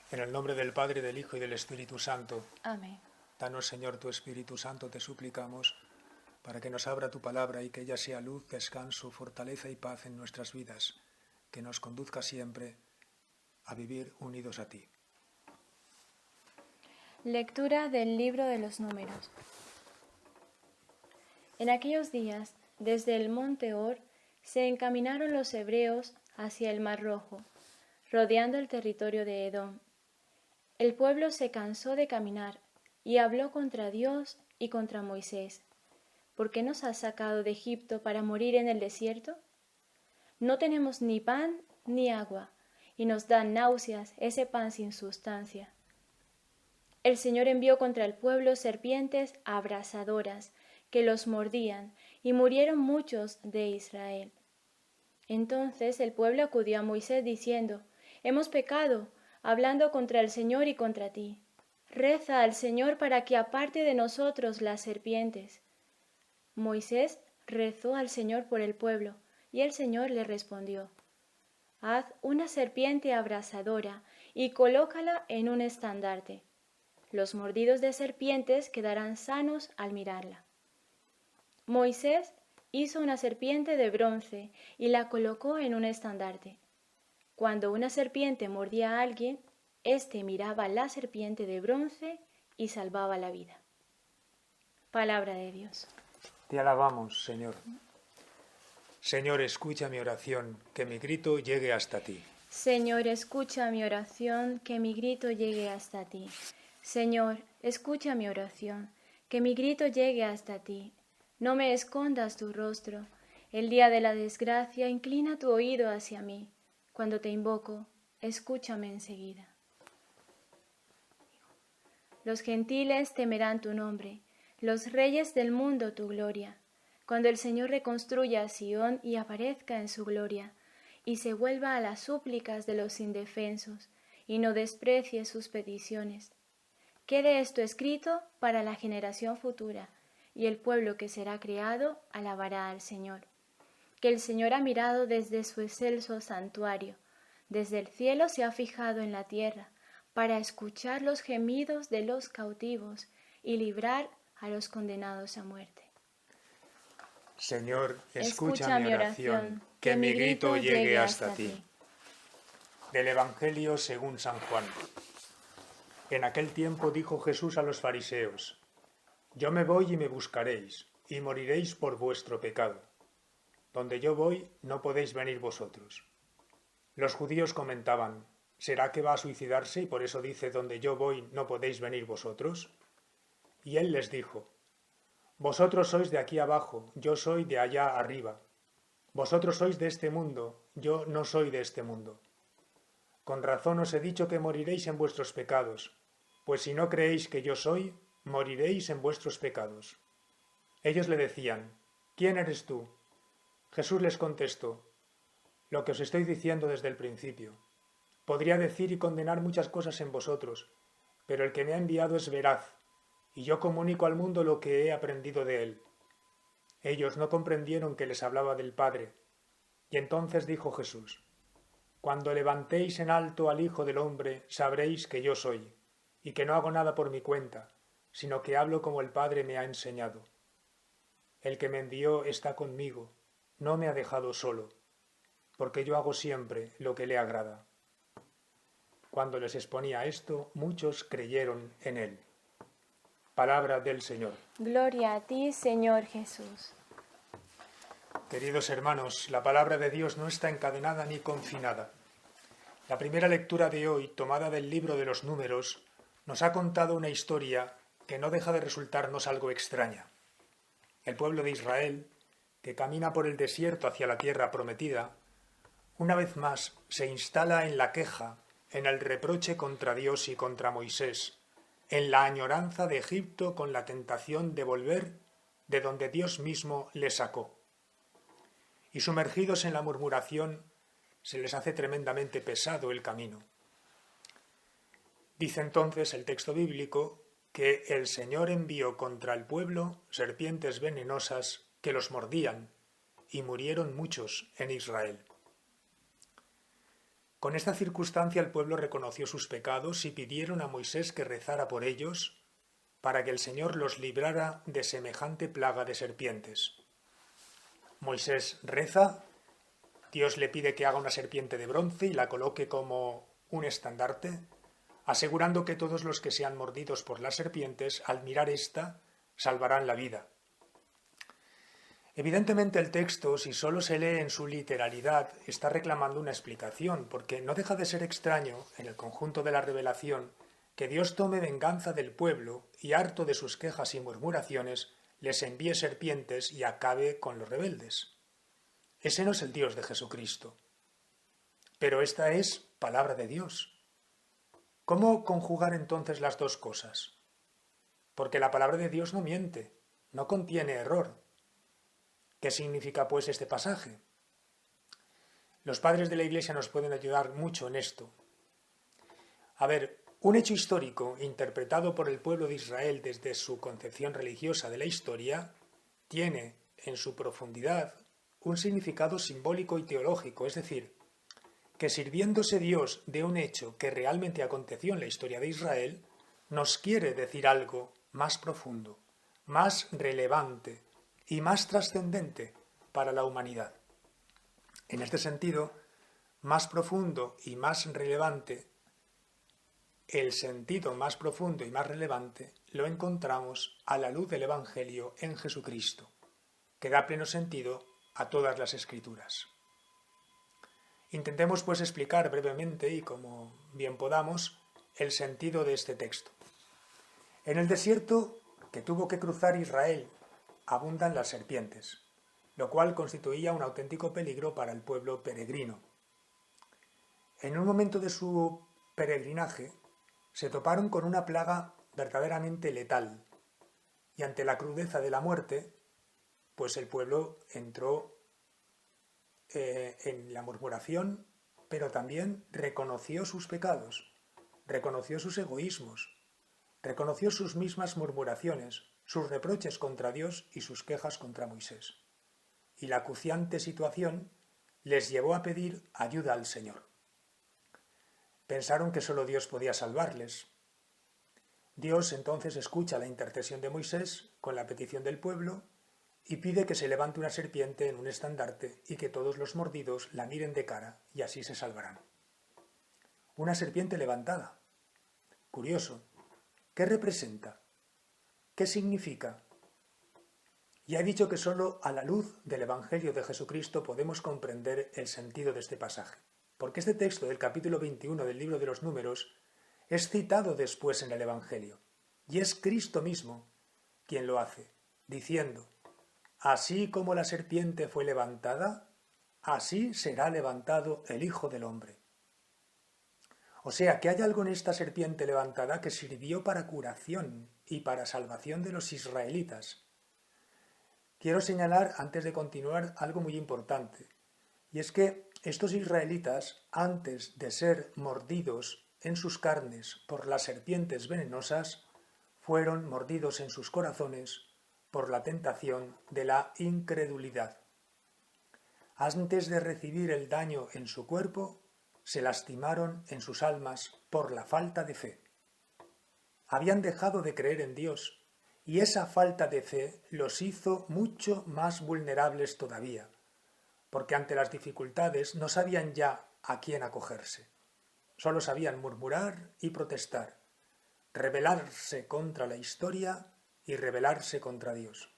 En el nombre del Padre, del Hijo y del Espíritu Santo. Amén. Danos, Señor, tu Espíritu Santo, te suplicamos, para que nos abra tu palabra y que ella sea luz, descanso, fortaleza y paz en nuestras vidas, que nos conduzca siempre a vivir unidos a ti. Lectura del libro de los Números. En aquellos días, desde el monte Hor, se encaminaron los hebreos hacia el Mar Rojo, rodeando el territorio de Edom. El pueblo se cansó de caminar y habló contra Dios y contra Moisés. ¿Por qué nos has sacado de Egipto para morir en el desierto? No tenemos ni pan ni agua, y nos dan náuseas ese pan sin sustancia. El Señor envió contra el pueblo serpientes abrasadoras que los mordían, y murieron muchos de Israel. Entonces el pueblo acudió a Moisés diciendo: Hemos pecado, hablando contra el Señor y contra ti. Reza al Señor para que aparte de nosotros las serpientes. Moisés rezó al Señor por el pueblo, y el Señor le respondió: Haz una serpiente abrasadora y colócala en un estandarte. Los mordidos de serpientes quedarán sanos al mirarla. Moisés hizo una serpiente de bronce y la colocó en un estandarte. Cuando una serpiente mordía a alguien, éste miraba la serpiente de bronce y salvaba la vida. Palabra de Dios. Te alabamos, Señor. Señor, escucha mi oración, que mi grito llegue hasta ti. Señor, escucha mi oración, que mi grito llegue hasta ti. Señor, escucha mi oración, que mi grito llegue hasta ti. No me escondas tu rostro. El día de la desgracia, inclina tu oído hacia mí. Cuando te invoco, escúchame enseguida. Los gentiles temerán tu nombre, los reyes del mundo tu gloria. Cuando el Señor reconstruya a Sión y aparezca en su gloria, y se vuelva a las súplicas de los indefensos, y no desprecie sus peticiones. Quede esto escrito para la generación futura, y el pueblo que será creado alabará al Señor. Que el Señor ha mirado desde su excelso santuario, desde el cielo se ha fijado en la tierra, para escuchar los gemidos de los cautivos y librar a los condenados a muerte. Señor, escucha mi oración, que mi grito llegue hasta ti. Del Evangelio según San Juan. En aquel tiempo dijo Jesús a los fariseos: Yo me voy y me buscaréis, y moriréis por vuestro pecado. Donde yo voy, no podéis venir vosotros. Los judíos comentaban: ¿Será que va a suicidarse y por eso dice: donde yo voy, no podéis venir vosotros? Y él les dijo: Vosotros sois de aquí abajo, yo soy de allá arriba. Vosotros sois de este mundo, yo no soy de este mundo. Con razón os he dicho que moriréis en vuestros pecados, pues si no creéis que yo soy, moriréis en vuestros pecados. Ellos le decían: ¿Quién eres tú? Jesús les contestó: Lo que os estoy diciendo desde el principio. Podría decir y condenar muchas cosas en vosotros, pero el que me ha enviado es veraz, y yo comunico al mundo lo que he aprendido de él. Ellos no comprendieron que les hablaba del Padre. Y entonces dijo Jesús: Cuando levantéis en alto al Hijo del Hombre, sabréis que yo soy, y que no hago nada por mi cuenta, sino que hablo como el Padre me ha enseñado. El que me envió está conmigo, no me ha dejado solo, porque yo hago siempre lo que le agrada. Cuando les exponía esto, muchos creyeron en él. Palabra del Señor. Gloria a ti, Señor Jesús. Queridos hermanos, la palabra de Dios no está encadenada ni confinada. La primera lectura de hoy, tomada del libro de los Números, nos ha contado una historia que no deja de resultarnos algo extraña. El pueblo de Israel, que camina por el desierto hacia la tierra prometida, una vez más se instala en la queja, en el reproche contra Dios y contra Moisés, en la añoranza de Egipto con la tentación de volver de donde Dios mismo les sacó. Y sumergidos en la murmuración, se les hace tremendamente pesado el camino. Dice entonces el texto bíblico que el Señor envió contra el pueblo serpientes venenosas que los mordían, y murieron muchos en Israel. Con esta circunstancia el pueblo reconoció sus pecados y pidieron a Moisés que rezara por ellos para que el Señor los librara de semejante plaga de serpientes. Moisés reza, Dios le pide que haga una serpiente de bronce y la coloque como un estandarte, asegurando que todos los que sean mordidos por las serpientes, al mirar esta, salvarán la vida. Evidentemente el texto, si solo se lee en su literalidad, está reclamando una explicación, porque no deja de ser extraño, en el conjunto de la revelación, que Dios tome venganza del pueblo y, harto de sus quejas y murmuraciones, les envíe serpientes y acabe con los rebeldes. Ese no es el Dios de Jesucristo. Pero esta es palabra de Dios. ¿Cómo conjugar entonces las dos cosas? Porque la palabra de Dios no miente, no contiene error. ¿Qué significa pues este pasaje? Los padres de la Iglesia nos pueden ayudar mucho en esto. A ver, un hecho histórico interpretado por el pueblo de Israel desde su concepción religiosa de la historia tiene en su profundidad un significado simbólico y teológico, es decir, que sirviéndose Dios de un hecho que realmente aconteció en la historia de Israel, nos quiere decir algo más profundo, más relevante y más trascendente para la humanidad. En este sentido, más profundo y más relevante, el sentido más profundo y más relevante lo encontramos a la luz del Evangelio en Jesucristo, que da pleno sentido a todas las Escrituras. Intentemos pues explicar brevemente y como bien podamos el sentido de este texto. En el desierto que tuvo que cruzar Israel abundan las serpientes, lo cual constituía un auténtico peligro para el pueblo peregrino. En un momento de su peregrinaje se toparon con una plaga verdaderamente letal y ante la crudeza de la muerte, pues el pueblo entró en la murmuración, pero también reconoció sus pecados, reconoció sus egoísmos, reconoció sus mismas murmuraciones, sus reproches contra Dios y sus quejas contra Moisés. Y la acuciante situación les llevó a pedir ayuda al Señor. Pensaron que solo Dios podía salvarles. Dios entonces escucha la intercesión de Moisés con la petición del pueblo y pide que se levante una serpiente en un estandarte y que todos los mordidos la miren de cara y así se salvarán. Una serpiente levantada. Curioso. ¿Qué representa? ¿Qué significa? Ya he dicho que solo a la luz del Evangelio de Jesucristo podemos comprender el sentido de este pasaje, porque este texto del capítulo 21 del libro de los Números es citado después en el Evangelio, y es Cristo mismo quien lo hace, diciendo: así como la serpiente fue levantada, así será levantado el Hijo del Hombre. O sea, que hay algo en esta serpiente levantada que sirvió para curación y para salvación de los israelitas. Quiero señalar, antes de continuar, algo muy importante, y es que estos israelitas, antes de ser mordidos en sus carnes por las serpientes venenosas, fueron mordidos en sus corazones por la tentación de la incredulidad. Antes de recibir el daño en su cuerpo, se lastimaron en sus almas por la falta de fe. Habían dejado de creer en Dios, y esa falta de fe los hizo mucho más vulnerables todavía, porque ante las dificultades no sabían ya a quién acogerse. Solo sabían murmurar y protestar, rebelarse contra la historia y rebelarse contra Dios.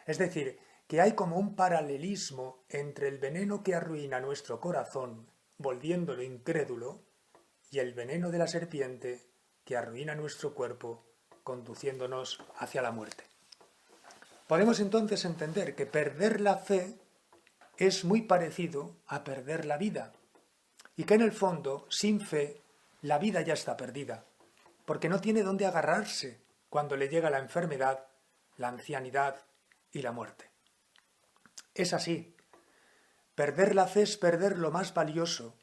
Es decir, que hay como un paralelismo entre el veneno que arruina nuestro corazón, volviéndolo incrédulo, y el veneno de la serpiente que arruina nuestro cuerpo, conduciéndonos hacia la muerte. Podemos entonces entender que perder la fe es muy parecido a perder la vida, y que en el fondo, sin fe, la vida ya está perdida, porque no tiene dónde agarrarse cuando le llega la enfermedad, la ancianidad y la muerte. Es así. Perder la fe es perder lo más valioso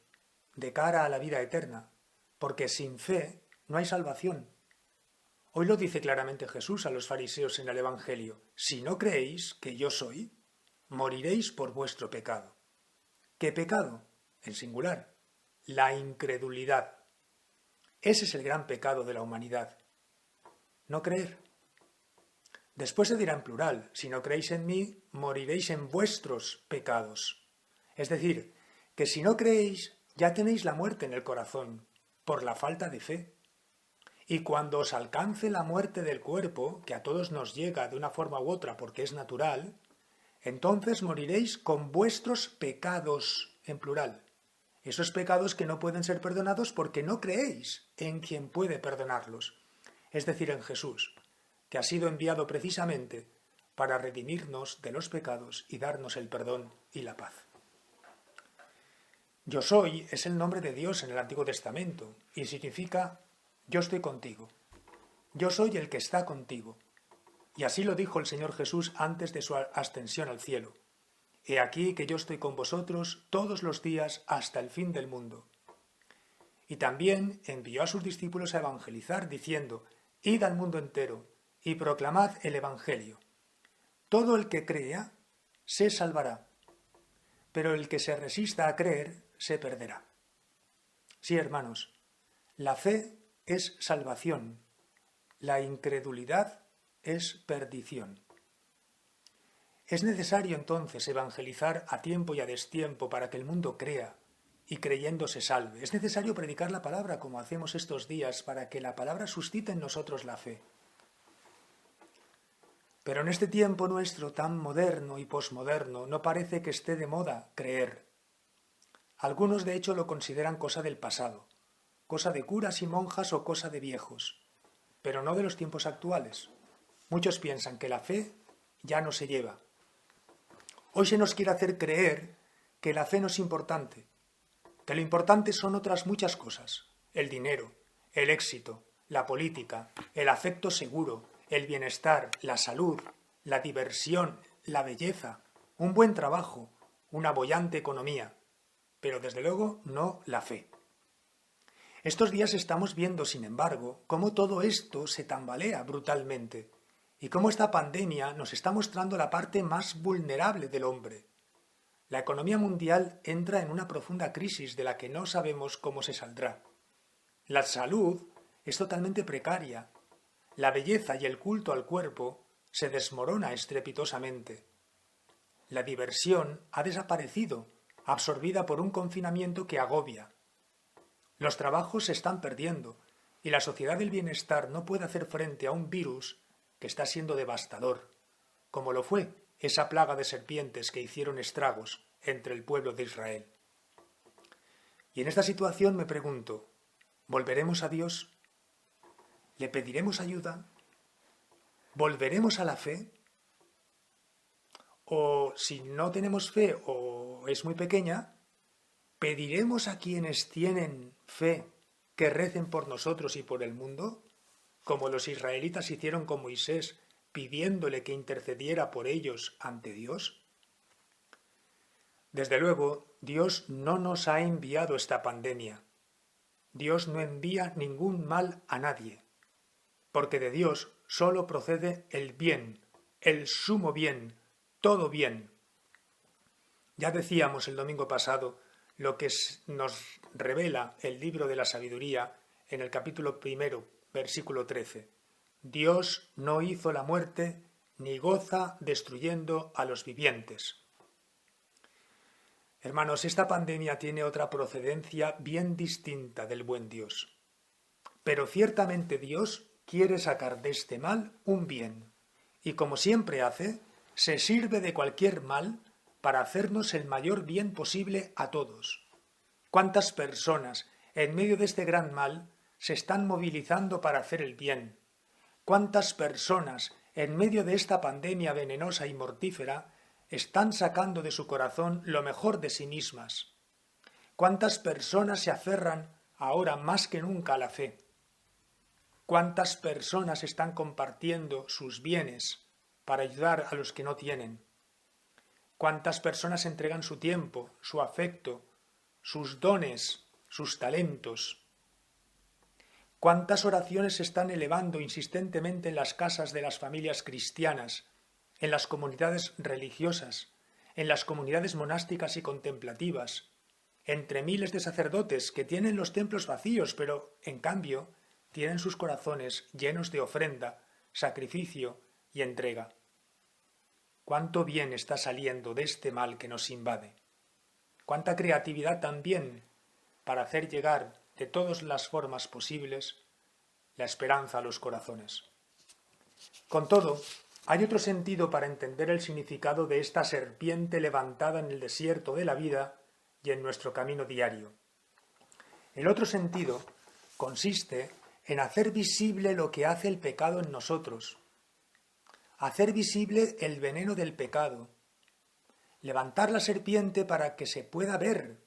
de cara a la vida eterna, porque sin fe no hay salvación. Hoy lo dice claramente Jesús a los fariseos en el Evangelio: si no creéis que yo soy, moriréis por vuestro pecado. ¿Qué pecado? En singular, la incredulidad. Ese es el gran pecado de la humanidad. No creer. Después se dirá en plural, si no creéis en mí, moriréis en vuestros pecados. Es decir, que si no creéis, ya tenéis la muerte en el corazón, por la falta de fe. Y cuando os alcance la muerte del cuerpo, que a todos nos llega de una forma u otra porque es natural, entonces moriréis con vuestros pecados, en plural. Esos pecados que no pueden ser perdonados porque no creéis en quien puede perdonarlos, es decir, en Jesús, que ha sido enviado precisamente para redimirnos de los pecados y darnos el perdón y la paz. Yo soy es el nombre de Dios en el Antiguo Testamento y significa yo estoy contigo. Yo soy el que está contigo. Y así lo dijo el Señor Jesús antes de su ascensión al cielo. He aquí que yo estoy con vosotros todos los días hasta el fin del mundo. Y también envió a sus discípulos a evangelizar, diciendo, id al mundo entero y proclamad el Evangelio. Todo el que crea se salvará, pero el que se resista a creer se perderá. Sí, hermanos, la fe es salvación, la incredulidad es perdición. Es necesario entonces evangelizar a tiempo y a destiempo para que el mundo crea y creyendo se salve. Es necesario predicar la palabra como hacemos estos días para que la palabra suscite en nosotros la fe. Pero en este tiempo nuestro tan moderno y posmoderno no parece que esté de moda creer. Algunos de hecho lo consideran cosa del pasado, cosa de curas y monjas o cosa de viejos, pero no de los tiempos actuales. Muchos piensan que la fe ya no se lleva. Hoy se nos quiere hacer creer que la fe no es importante, que lo importante son otras muchas cosas, el dinero, el éxito, la política, el afecto seguro, el bienestar, la salud, la diversión, la belleza, un buen trabajo, una boyante economía, pero desde luego no la fe. Estos días estamos viendo, sin embargo, cómo todo esto se tambalea brutalmente y cómo esta pandemia nos está mostrando la parte más vulnerable del hombre. La economía mundial entra en una profunda crisis de la que no sabemos cómo se saldrá. La salud es totalmente precaria. La belleza y el culto al cuerpo se desmorona estrepitosamente. La diversión ha desaparecido, absorbida por un confinamiento que agobia. Los trabajos se están perdiendo y la sociedad del bienestar no puede hacer frente a un virus que está siendo devastador, como lo fue esa plaga de serpientes que hicieron estragos entre el pueblo de Israel. Y en esta situación me pregunto, ¿volveremos a Dios? ¿Le pediremos ayuda? ¿Volveremos a la fe? O si no tenemos fe o es muy pequeña, ¿pediremos a quienes tienen fe que recen por nosotros y por el mundo? Como los israelitas hicieron con Moisés, pidiéndole que intercediera por ellos ante Dios. Desde luego, Dios no nos ha enviado esta pandemia. Dios no envía ningún mal a nadie, porque de Dios solo procede el bien, el sumo bien, todo bien. Ya decíamos el domingo pasado lo que nos revela el libro de la sabiduría en el capítulo 1, versículo 13. Dios no hizo la muerte ni goza destruyendo a los vivientes. Hermanos, esta pandemia tiene otra procedencia bien distinta del buen Dios. Pero ciertamente Dios quiere sacar de este mal un bien, y como siempre hace, se sirve de cualquier mal para hacernos el mayor bien posible a todos. ¿Cuántas personas, en medio de este gran mal, se están movilizando para hacer el bien? ¿Cuántas personas, en medio de esta pandemia venenosa y mortífera, están sacando de su corazón lo mejor de sí mismas? ¿Cuántas personas se aferran ahora más que nunca a la fe? ¿Cuántas personas están compartiendo sus bienes para ayudar a los que no tienen? ¿Cuántas personas entregan su tiempo, su afecto, sus dones, sus talentos? ¿Cuántas oraciones se están elevando insistentemente en las casas de las familias cristianas, en las comunidades religiosas, en las comunidades monásticas y contemplativas, entre miles de sacerdotes que tienen los templos vacíos, pero en cambio tienen sus corazones llenos de ofrenda, sacrificio y entrega. ¿Cuánto bien está saliendo de este mal que nos invade? ¿Cuánta creatividad también para hacer llegar de todas las formas posibles la esperanza a los corazones? Con todo, hay otro sentido para entender el significado de esta serpiente levantada en el desierto de la vida y en nuestro camino diario. El otro sentido consiste en hacer visible lo que hace el pecado en nosotros, hacer visible el veneno del pecado, levantar la serpiente para que se pueda ver,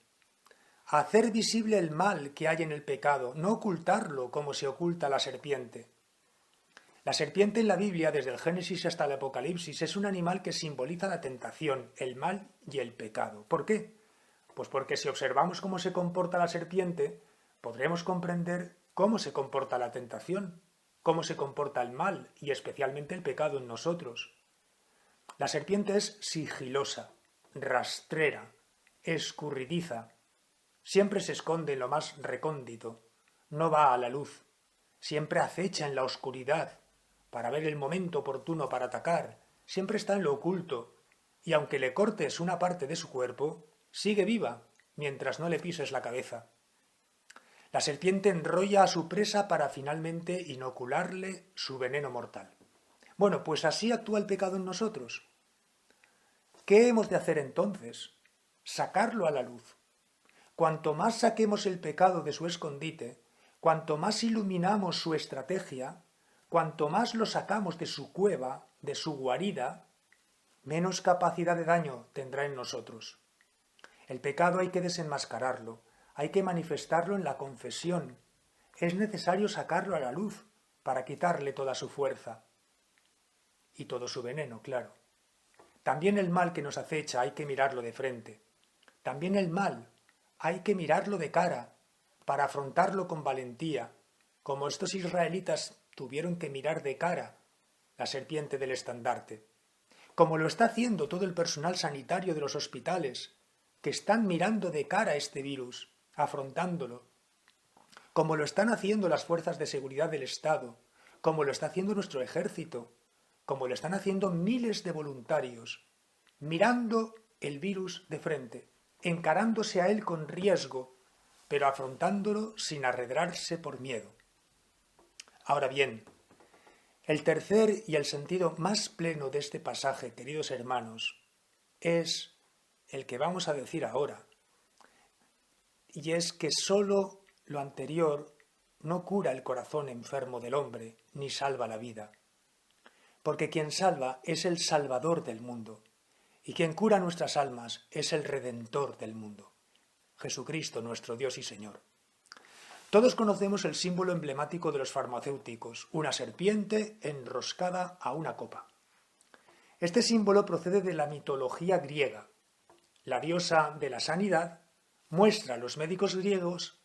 hacer visible el mal que hay en el pecado, no ocultarlo como se oculta la serpiente. La serpiente en la Biblia, desde el Génesis hasta el Apocalipsis, es un animal que simboliza la tentación, el mal y el pecado. ¿Por qué? Pues porque si observamos cómo se comporta la serpiente, podremos comprender cómo se comporta la tentación, cómo se comporta el mal y especialmente el pecado en nosotros. La serpiente es sigilosa, rastrera, escurridiza, siempre se esconde en lo más recóndito, no va a la luz, siempre acecha en la oscuridad para ver el momento oportuno para atacar, siempre está en lo oculto, y aunque le cortes una parte de su cuerpo, sigue viva mientras no le pises la cabeza. La serpiente enrolla a su presa para finalmente inocularle su veneno mortal. Bueno, pues así actúa el pecado en nosotros. ¿Qué hemos de hacer entonces? Sacarlo a la luz. Cuanto más saquemos el pecado de su escondite, cuanto más iluminamos su estrategia, cuanto más lo sacamos de su cueva, de su guarida, menos capacidad de daño tendrá en nosotros. El pecado hay que desenmascararlo, hay que manifestarlo en la confesión. Es necesario sacarlo a la luz para quitarle toda su fuerza y todo su veneno, claro. También el mal que nos acecha hay que mirarlo de frente. También el mal hay que mirarlo de cara para afrontarlo con valentía, como estos israelitas tuvieron que mirar de cara la serpiente del estandarte, como lo está haciendo todo el personal sanitario de los hospitales, que están mirando de cara este virus, afrontándolo, como lo están haciendo las fuerzas de seguridad del Estado, como lo está haciendo nuestro ejército, como lo están haciendo miles de voluntarios, mirando el virus de frente, encarándose a él con riesgo, pero afrontándolo sin arredrarse por miedo. Ahora bien, el tercer y el sentido más pleno de este pasaje, queridos hermanos, es el que vamos a decir ahora, y es que sólo lo anterior no cura el corazón enfermo del hombre, ni salva la vida, porque quien salva es el Salvador del mundo, y quien cura nuestras almas es el Redentor del mundo, Jesucristo nuestro Dios y Señor. Todos conocemos el símbolo emblemático de los farmacéuticos, una serpiente enroscada a una copa. Este símbolo procede de la mitología griega. La diosa de la sanidad muestra a los médicos griegos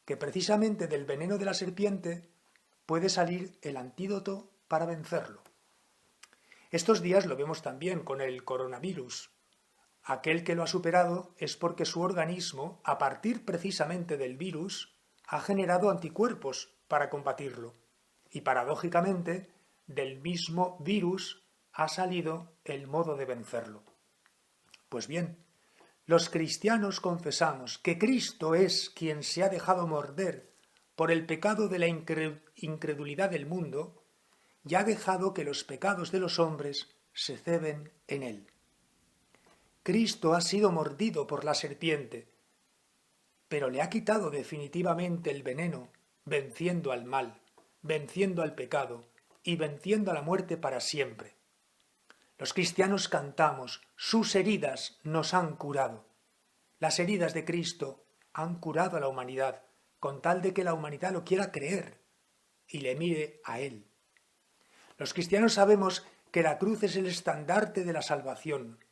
que precisamente del veneno de la serpiente puede salir el antídoto para vencerlo. Estos días lo vemos también con el coronavirus. Aquel que lo ha superado es porque su organismo, a partir precisamente del virus, ha generado anticuerpos para combatirlo. Y paradójicamente, del mismo virus ha salido el modo de vencerlo. Pues bien, los cristianos confesamos que Cristo es quien se ha dejado morder por el pecado de la incredulidad del mundo y ha dejado que los pecados de los hombres se ceben en él. Cristo ha sido mordido por la serpiente, pero le ha quitado definitivamente el veneno, venciendo al mal, venciendo al pecado y venciendo a la muerte para siempre. Los cristianos cantamos, sus heridas nos han curado. Las heridas de Cristo han curado a la humanidad, con tal de que la humanidad lo quiera creer y le mire a Él. Los cristianos sabemos que la cruz es el estandarte de la salvación,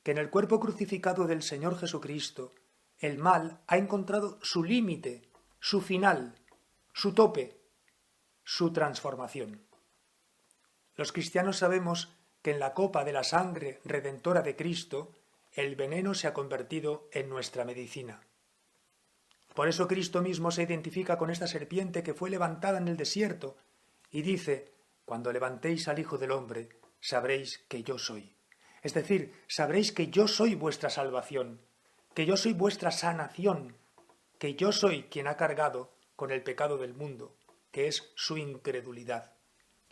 que en el cuerpo crucificado del Señor Jesucristo el mal ha encontrado su límite, su final, su tope, su transformación. Los cristianos sabemos que en la copa de la sangre redentora de Cristo el veneno se ha convertido en nuestra medicina. Por eso Cristo mismo se identifica con esta serpiente que fue levantada en el desierto y dice: cuando levantéis al Hijo del Hombre, sabréis que yo soy. Es decir, sabréis que yo soy vuestra salvación, que yo soy vuestra sanación, que yo soy quien ha cargado con el pecado del mundo, que es su incredulidad,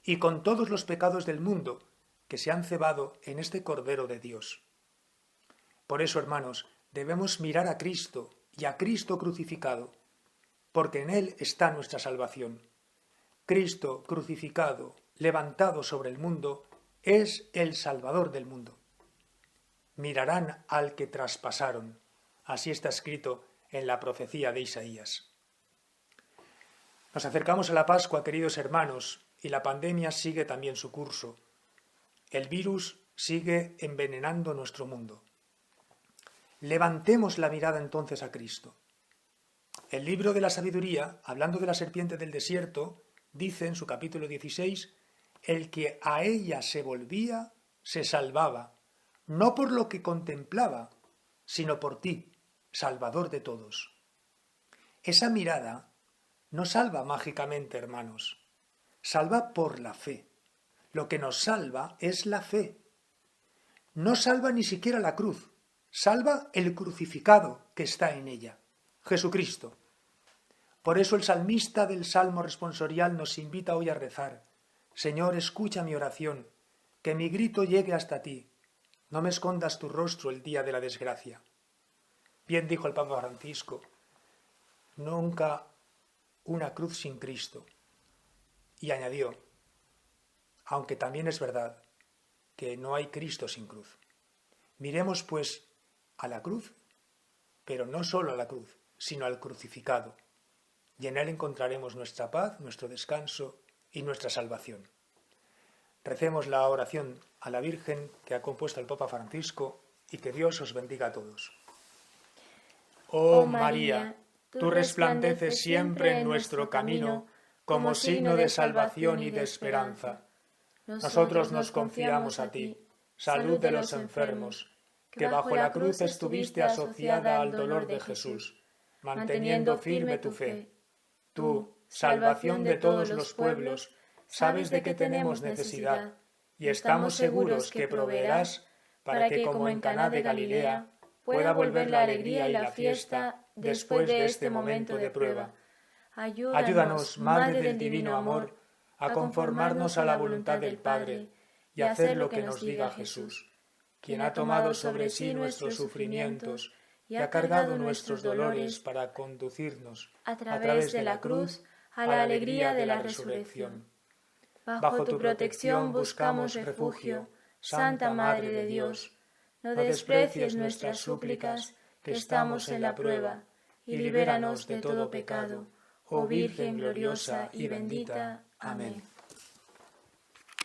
y con todos los pecados del mundo que se han cebado en este Cordero de Dios. Por eso, hermanos, debemos mirar a Cristo y a Cristo crucificado, porque en Él está nuestra salvación. Cristo crucificado, levantado sobre el mundo, es el Salvador del mundo. Mirarán al que traspasaron. Así está escrito en la profecía de Isaías. Nos acercamos a la Pascua, queridos hermanos, y la pandemia sigue también su curso. El virus sigue envenenando nuestro mundo. Levantemos la mirada entonces a Cristo. El libro de la sabiduría, hablando de la serpiente del desierto, dice en su capítulo 16, el que a ella se volvía, se salvaba, no por lo que contemplaba, sino por ti, Salvador de todos. Esa mirada no salva mágicamente, hermanos, salva por la fe. Lo que nos salva es la fe. No salva ni siquiera la cruz, salva el crucificado que está en ella, Jesucristo. Por eso el salmista del Salmo responsorial nos invita hoy a rezar: Señor, escucha mi oración, que mi grito llegue hasta ti, no me escondas tu rostro el día de la desgracia. Bien dijo el Papa Francisco: nunca una cruz sin Cristo. Y añadió: aunque también es verdad que no hay Cristo sin cruz. Miremos pues a la cruz, pero no solo a la cruz, sino al crucificado, y en él encontraremos nuestra paz, nuestro descanso y nuestra salvación. Recemos la oración a la Virgen que ha compuesto el Papa Francisco y que Dios os bendiga a todos. Oh María, tú resplandeces siempre en nuestro camino como signo de salvación y de esperanza. Nosotros nos confiamos a ti, salud de los enfermos, que bajo la cruz estuviste asociada al dolor de Jesús, manteniendo firme tu fe. Tú, salvación de todos los pueblos, sabes de qué tenemos necesidad, y estamos seguros que proveerás para que, como en Caná de Galilea, pueda volver la alegría y la fiesta después de este momento de prueba. Ayúdanos, Madre del Divino Amor, a conformarnos a la voluntad del Padre y a hacer lo que nos diga Jesús, quien ha tomado sobre sí nuestros sufrimientos y ha cargado nuestros dolores para conducirnos a través de la cruz a la alegría de la resurrección. Bajo tu protección buscamos refugio, Santa Madre de Dios. No desprecies nuestras súplicas, que estamos en la prueba, y libéranos de todo pecado, oh Virgen gloriosa y bendita. Amén.